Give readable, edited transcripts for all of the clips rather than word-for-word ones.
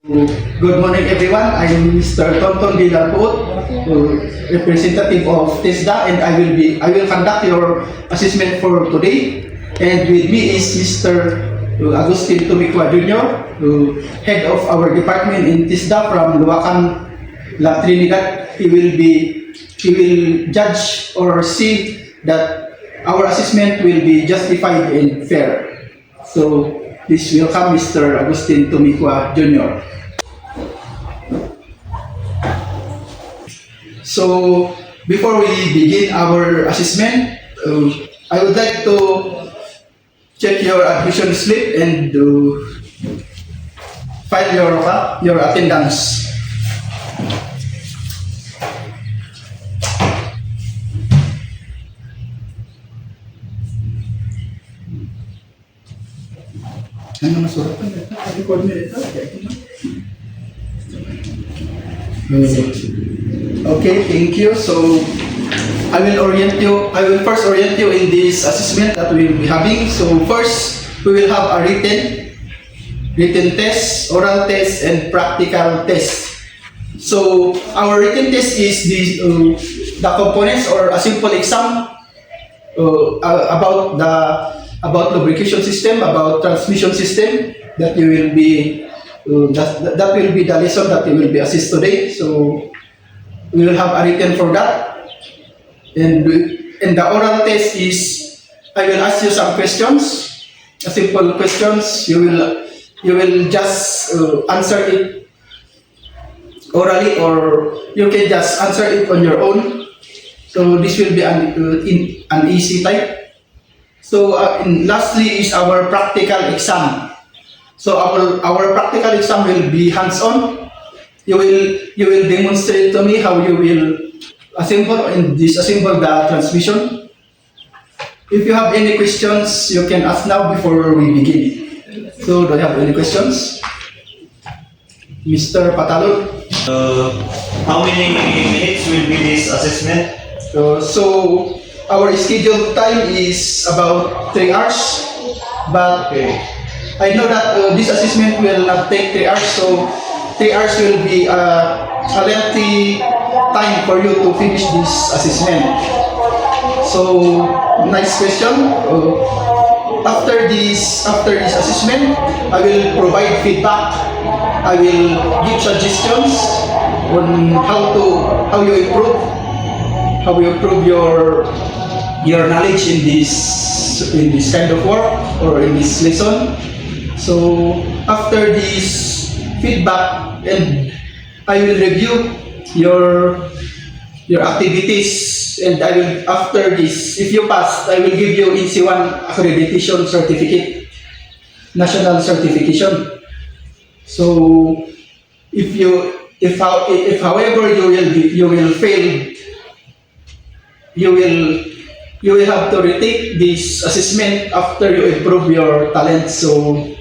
Good morning everyone. I'm Mr. Tonton Villarput, representative of TESDA, and I will conduct your assessment for today. And with me is Mr. Agustin Tumikwa Jr., head of our department in TESDA from Luacan, La Trinidad. He will judge or see that our assessment will be justified and fair. So please welcome Mr. Agustin Tumikwa Jr. So, before we begin our assessment, I would like to check your admission slip and file your attendance. Ano masurat pa nito? Record mo ito? Okay, thank you. So I will first orient you in this assessment that we will be having. So first, we will have a written test, oral test, and practical test. So our written test is the components or a simple exam about lubrication system, about transmission system that you will be that will be the lesson that you will be assessed today. So we will have a written for that, and the oral test is I will ask you some questions, simple questions. You will just answer it orally, or you can just answer it on your own. So this will be an easy type. So and lastly is our practical exam. So our practical exam will be hands-on. You will demonstrate to me how you will assemble and disassemble the transmission. If you have any questions, you can ask now before we begin. So do you have any questions? Mr. Patalon? How many minutes will be this assessment? So our scheduled time is about 3 hours, but I know that this assessment will not take 3 hours, so 3 hours will be a lengthy time for you to finish this assessment. So, nice question. After this assessment, I will provide feedback. I will give suggestions on how you improve your knowledge in this kind of work or in this lesson. So after this feedback, and I will review your activities, and I will, after this, if you pass, I will give you NC1 accreditation certificate, national certification. So if however you will fail, you will have to retake this assessment after you improve your talent. So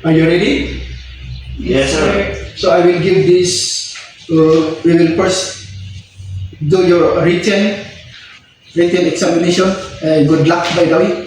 are you ready? Yes, sir. So I will give this, we will first do your written examination. Good luck, by the way.